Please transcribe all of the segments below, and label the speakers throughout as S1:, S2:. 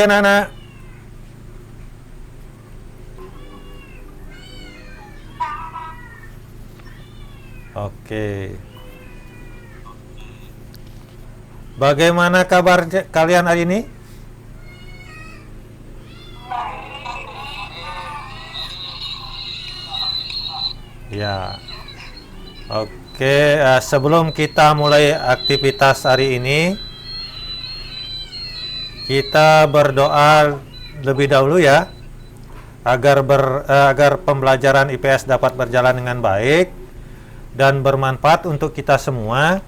S1: pagi anak-anak. Oke. Bagaimana kabar kalian hari ini? Ya. Oke, sebelum kita mulai aktivitas hari ini, kita berdoa lebih dahulu ya, agar pembelajaran IPS dapat berjalan dengan baik dan bermanfaat untuk kita semua,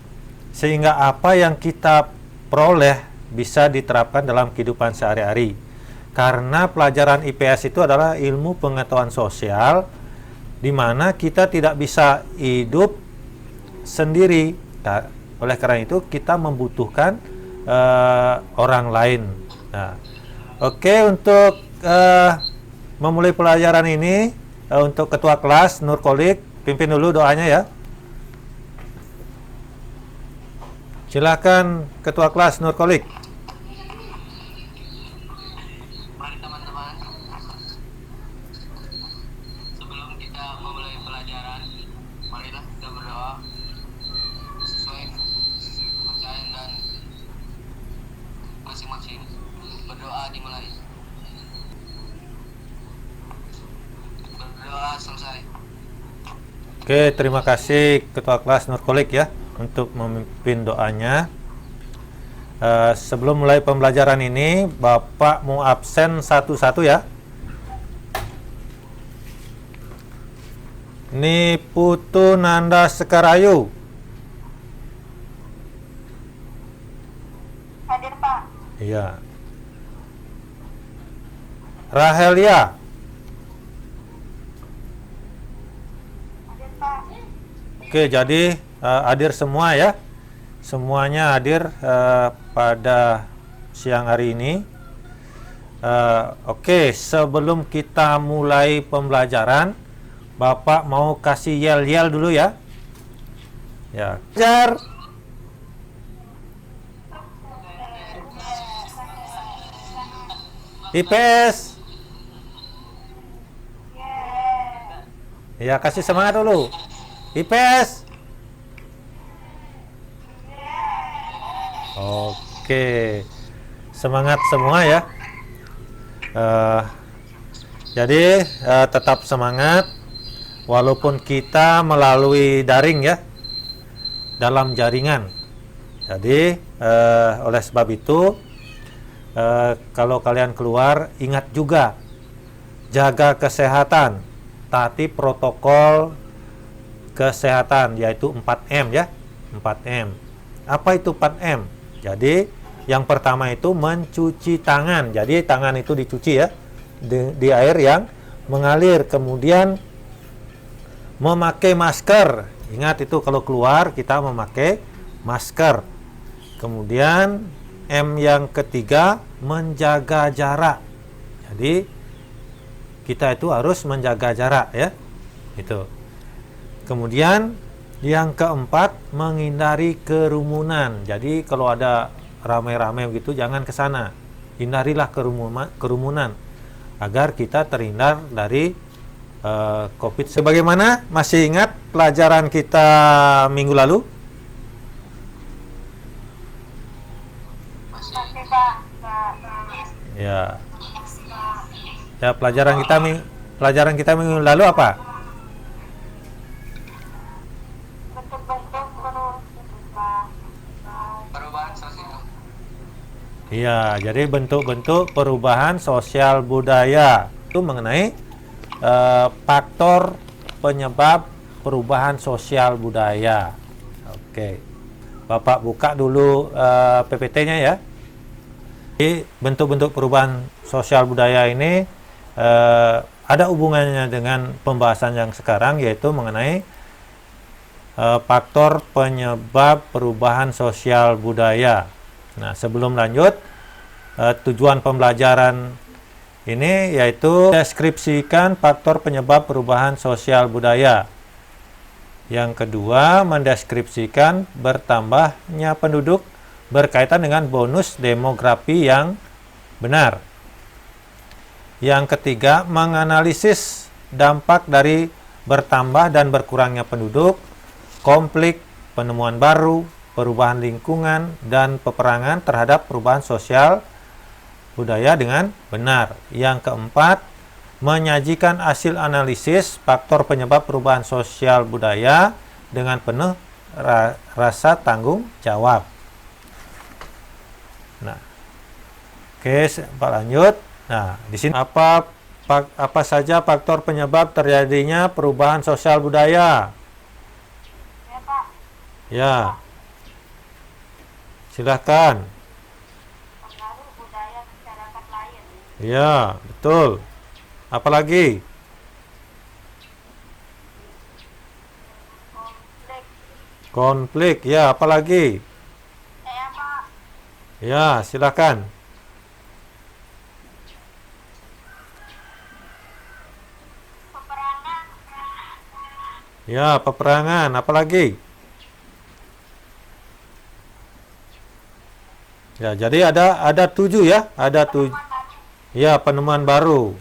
S1: sehingga apa yang kita peroleh bisa diterapkan dalam kehidupan sehari-hari. Karena pelajaran IPS itu adalah ilmu pengetahuan sosial, di mana kita tidak bisa hidup sendiri. Nah, oleh karena itu kita membutuhkan orang lain. Nah, oke, untuk memulai pelajaran ini, untuk ketua kelas Nurkolik, pimpin dulu doanya ya. Silakan ketua kelas Nurkolik.
S2: Mari teman-teman, sebelum kita memulai pelajaran, marilah kita berdoa sesuai kepercayaan dan masing-masing. Berdoa dimulai. Berdoa selesai.
S1: Oke, terima kasih ketua kelas Nurkolik ya untuk memimpin doanya. Sebelum mulai pembelajaran ini, Bapak mau absen satu-satu ya. Ini Putu Nanda Sekarayu.
S3: Hadir, Pak.
S1: Iya. Rahelia.
S3: Hadir, Pak.
S1: Oke, jadi hadir semua ya. Semuanya hadir pada siang hari ini. Oke, sebelum kita mulai pembelajaran, Bapak mau kasih yel-yel dulu ya. Ya, kejar. IPS. Ya, kasih semangat dulu. IPS. Oke, semangat semua ya. Jadi tetap semangat walaupun kita melalui daring ya, dalam jaringan. Jadi oleh sebab itu, kalau kalian keluar, ingat juga jaga kesehatan, taati protokol kesehatan, yaitu 4M ya. 4M. Apa itu 4M? Jadi yang pertama itu mencuci tangan. Jadi tangan itu dicuci ya di air yang mengalir. Kemudian memakai masker. Ingat itu kalau keluar kita memakai masker. Kemudian M yang ketiga, menjaga jarak. Jadi kita itu harus menjaga jarak ya. Itu. Kemudian yang keempat, menghindari kerumunan. Jadi kalau ada ramai-ramai begitu jangan ke sana. Hindarilah kerumunan agar kita terhindar dari COVID. Sebagaimana masih ingat pelajaran kita minggu lalu?
S3: Masih, Pak.
S1: Ya. Ya, pelajaran kita minggu lalu apa?
S3: Bentuk-bentuk
S2: Perubahan sosial.
S1: Iya, jadi bentuk-bentuk perubahan sosial budaya itu mengenai faktor penyebab perubahan sosial budaya. Oke, Bapak buka dulu PPT-nya ya. Jadi bentuk-bentuk perubahan sosial budaya ini ada hubungannya dengan pembahasan yang sekarang, yaitu mengenai faktor penyebab perubahan sosial budaya. Nah, sebelum lanjut, tujuan pembelajaran ini yaitu deskripsikan faktor penyebab perubahan sosial budaya. Yang kedua, mendeskripsikan bertambahnya penduduk berkaitan dengan bonus demografi yang benar. Yang ketiga, menganalisis dampak dari bertambah dan berkurangnya penduduk, konflik, penemuan baru, perubahan lingkungan, dan peperangan terhadap perubahan sosial budaya dengan benar. Yang keempat, menyajikan hasil analisis faktor penyebab perubahan sosial budaya dengan penuh rasa tanggung jawab. Nah, oke, Pak lanjut. Nah, di sini apa saja faktor penyebab terjadinya perubahan sosial budaya?
S3: Ya, Pak.
S1: Ya. Silakan.
S3: Pengaruh budaya masyarakat lain.
S1: Ya, betul. Apalagi?
S3: Konflik.
S1: Konflik. Ya, apalagi?
S3: Ya, Pak.
S1: Ya, silakan.
S3: Peperangan.
S1: Ya, peperangan. Apalagi? Ya, jadi ada 7 ya, ada 7. Ya, penemuan baru.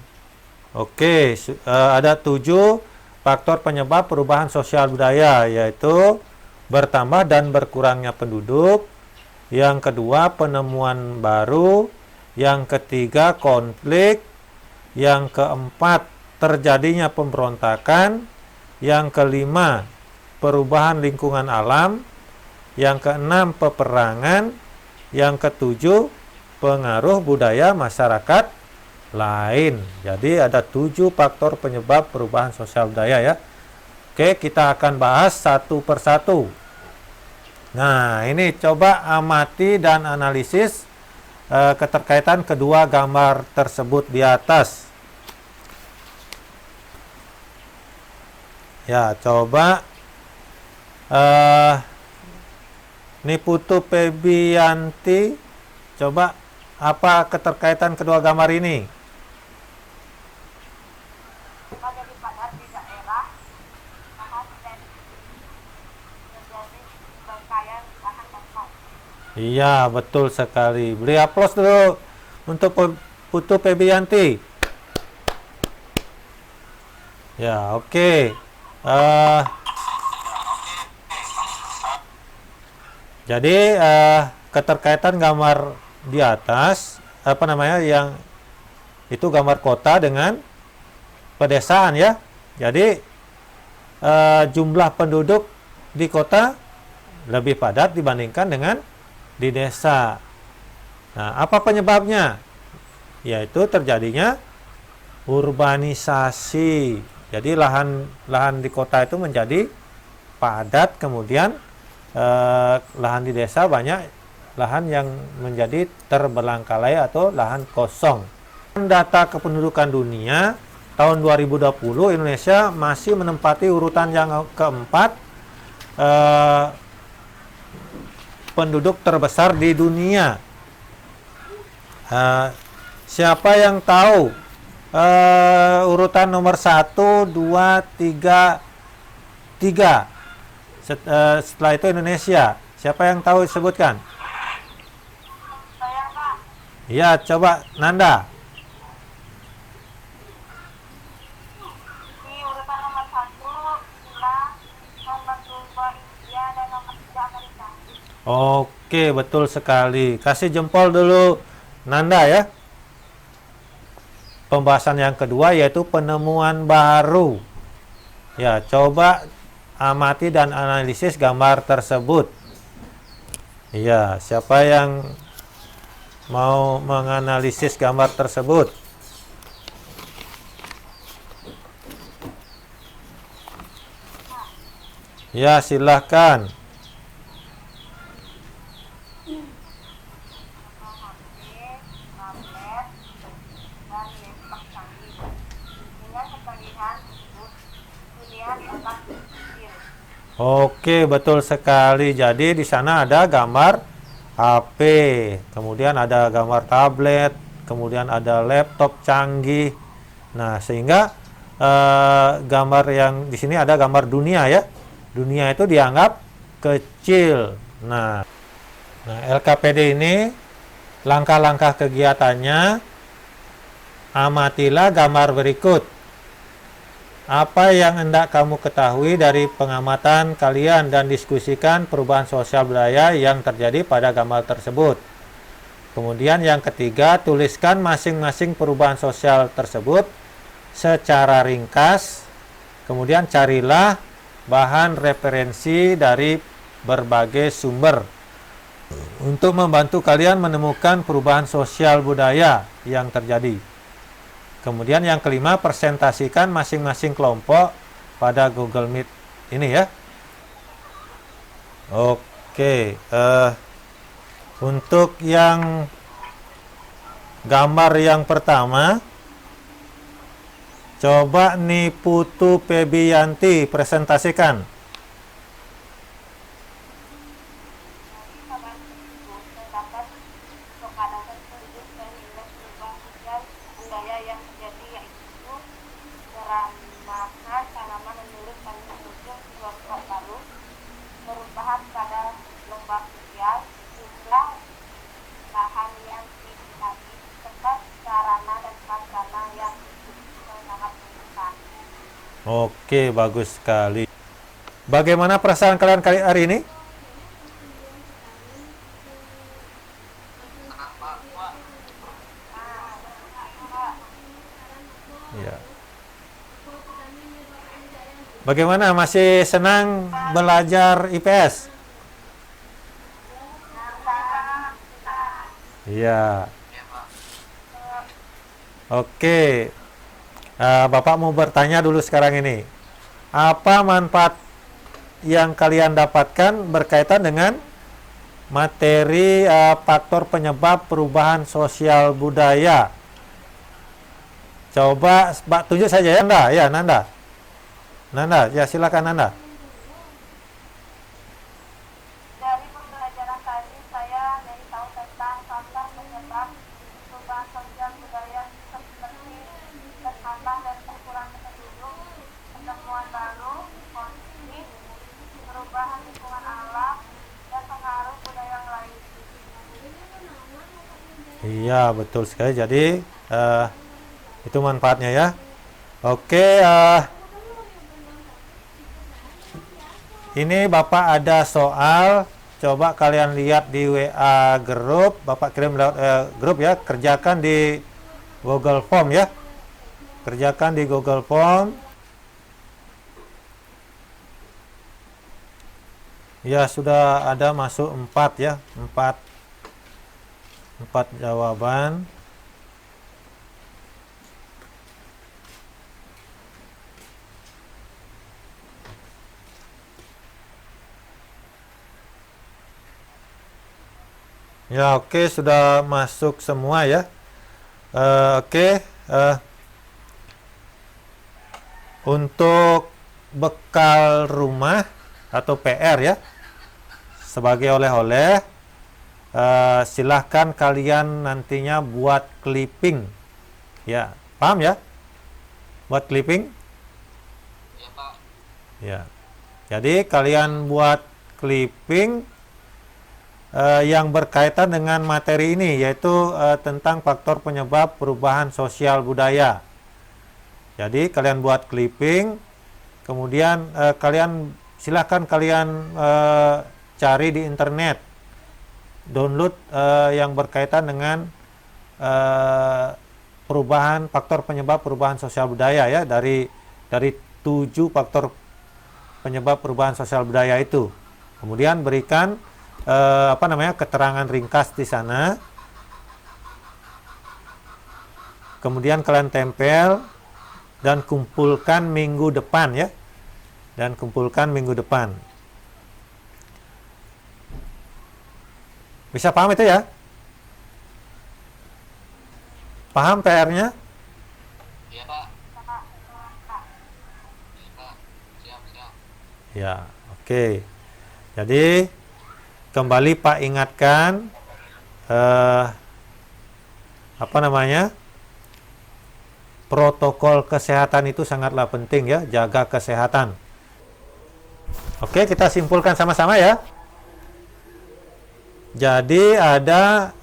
S1: Oke, ada 7 faktor penyebab perubahan sosial budaya, yaitu bertambah dan berkurangnya penduduk. Yang kedua, penemuan baru. Yang ketiga, konflik. Yang keempat, terjadinya pemberontakan. Yang kelima, perubahan lingkungan alam. Yang keenam, peperangan. Yang ketujuh, pengaruh budaya masyarakat lain. Jadi ada 7 faktor penyebab perubahan sosial budaya ya. Oke, kita akan bahas satu persatu. Nah, ini coba amati dan analisis keterkaitan kedua gambar tersebut di atas. Ya, coba Niputu Febianti, coba apa keterkaitan kedua gambar ini?
S3: Menjadi padat di daerah, lahan dan terjadi bangkaian lahan kosong.
S1: Iya, betul sekali. Beri aplaus dulu untuk Putu Febianti. Ya, oke. Jadi keterkaitan gambar di atas yang itu gambar kota dengan pedesaan ya. Jadi jumlah penduduk di kota lebih padat dibandingkan dengan di desa. Nah, apa penyebabnya? Yaitu terjadinya urbanisasi. Jadi lahan di kota itu menjadi padat, kemudian lahan di desa banyak lahan yang menjadi terbelangkalai atau lahan kosong. Data kependudukan dunia tahun 2020, Indonesia masih menempati urutan yang keempat penduduk terbesar di dunia. Siapa yang tahu urutan nomor 1, 2, 3 setelah itu Indonesia? Siapa yang tahu, sebutkan?
S3: Saya, Pak.
S1: Ya, coba Nanda.
S3: Di urutan nomor 1, China, nomor 2, India, dan nomor 3, Amerika.
S1: Oke, betul sekali. Kasih jempol dulu Nanda ya. Pembahasan yang kedua yaitu penemuan baru. Ya, coba amati dan analisis gambar tersebut. Iya, siapa yang mau menganalisis gambar tersebut? Ya, silahkan.
S3: Tablet, dan laptop canggih. Dengan kecanggihan tersebut, dunia akan kecil.
S1: Oke, betul sekali. Jadi di sana ada gambar HP, kemudian ada gambar tablet, kemudian ada laptop canggih. Nah, sehingga gambar yang di sini ada gambar dunia ya. Dunia itu dianggap kecil. Nah, LKPD ini Langkah-langkah kegiatannya, amatilah gambar berikut. Apa yang hendak kamu ketahui dari pengamatan kalian dan diskusikan perubahan sosial budaya yang terjadi pada gambar tersebut. Kemudian yang ketiga, tuliskan masing-masing perubahan sosial tersebut secara ringkas. Kemudian carilah bahan referensi dari berbagai sumber untuk membantu kalian menemukan perubahan sosial budaya yang terjadi. Kemudian yang kelima, presentasikan masing-masing kelompok pada Google Meet ini ya. Oke, untuk yang gambar yang pertama, coba nih Putu Febianti presentasikan.
S3: Terdapat kepadatan penduduk dan indeks perubahan sosial budaya yang terjadi, yaitu keramahan tanaman menurut kami pengunjung kelompok baru, perubahan pada lembah sosial, jumlah lahan yang dihabis, serta sarana dan prasarana yang sangat menentukan.
S1: Oke, bagus sekali. Bagaimana perasaan kalian kali hari ini? Ya. Bagaimana, masih senang belajar IPS? Iya.
S2: Ya Pak.
S1: Oke. Bapak mau bertanya dulu sekarang ini. Apa manfaat yang kalian dapatkan berkaitan dengan materi faktor penyebab perubahan sosial budaya? Coba Mbak tunjuk saja ya, Nanda. Ya, Nanda. Nanda, ya silakan Nanda.
S3: Dari pembelajaran tadi, saya dari tahu tentang faktor penyebab perubahan sosial budaya seperti bertambah dan berkurangnya penduduk, pertemuan baru, konflik, perubahan lingkungan alam, dan pengaruh budaya yang lain.
S1: Iya, betul sekali. Jadi itu manfaatnya ya. Oke, ini Bapak ada soal. Coba kalian lihat di WA grup. Bapak kirim lewat grup ya. Kerjakan di Google Form ya. Kerjakan di Google Form. Ya, sudah ada masuk 4 ya. 4 jawaban. Ya, oke, sudah masuk semua ya. Oke, untuk bekal rumah atau PR ya, sebagai oleh-oleh, silahkan kalian nantinya buat clipping. Ya, paham ya? Buat clipping?
S2: Ya Pak.
S1: Ya. Jadi kalian buat clipping yang berkaitan dengan materi ini, yaitu tentang faktor penyebab perubahan sosial budaya. Jadi kalian buat clipping, kemudian silahkan kalian cari di internet, download yang berkaitan dengan perubahan faktor penyebab perubahan sosial budaya ya, dari 7 faktor penyebab perubahan sosial budaya itu. Kemudian berikan keterangan ringkas di sana. Kemudian kalian tempel dan kumpulkan minggu depan ya. Dan kumpulkan minggu depan. Bisa paham itu ya? Paham PR-nya?
S2: Iya Pak. Iya Pak. Siap.
S1: Ya, oke. Jadi kembali Pak ingatkan protokol kesehatan itu sangatlah penting ya, jaga kesehatan. Oke, kita simpulkan sama-sama ya. Jadi ada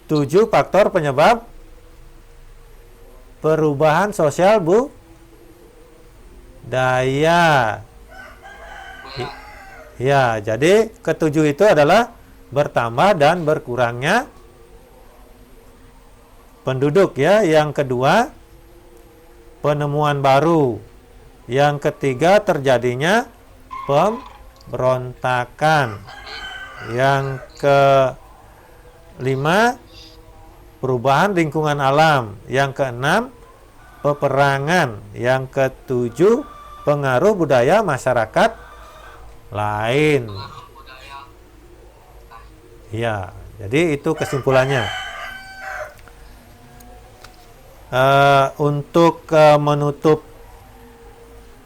S1: 7 faktor penyebab perubahan sosial budaya. Ya, jadi ketujuh itu adalah bertambah dan berkurangnya penduduk ya. Yang kedua, penemuan baru. Yang ketiga, terjadinya pemberontakan. Yang kelima, perubahan lingkungan alam. Yang keenam, peperangan. Yang ketujuh, pengaruh budaya masyarakat lain.
S2: budaya.
S1: Ya, jadi itu kesimpulannya. Untuk menutup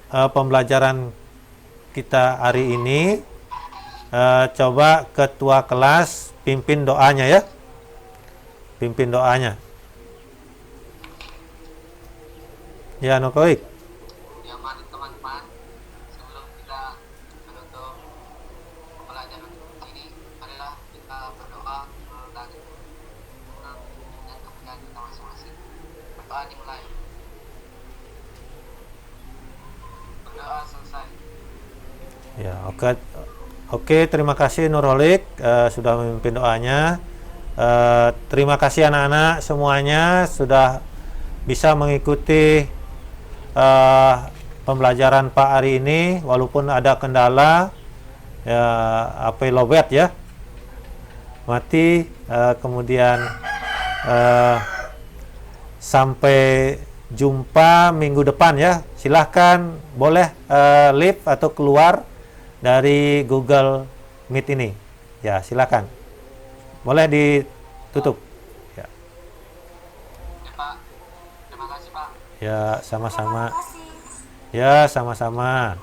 S1: pembelajaran kita hari ini, coba ketua kelas pimpin doanya ya. Pimpin doanya. Ya, Nokoik.
S2: Ya, mari teman-teman, sebelum kita menutup pelajaran ini, marilah kita berdoa dan kemudian kita masing-masing. Berdoa dimulai. Berdoa selesai.
S1: Ya, oke. Oke, terima kasih Nurholik sudah memimpin doanya. Terima kasih anak-anak semuanya sudah bisa mengikuti pembelajaran Pak hari ini walaupun ada kendala apa lobet ya. Mati kemudian sampai jumpa minggu depan ya. Silahkan boleh leave atau keluar dari Google Meet ini. Ya, silakan. Boleh ditutup. Ya.
S2: Ya, Pak. Terima kasih, Pak.
S1: Ya, sama-sama.
S3: Terima kasih.
S1: Ya, sama-sama.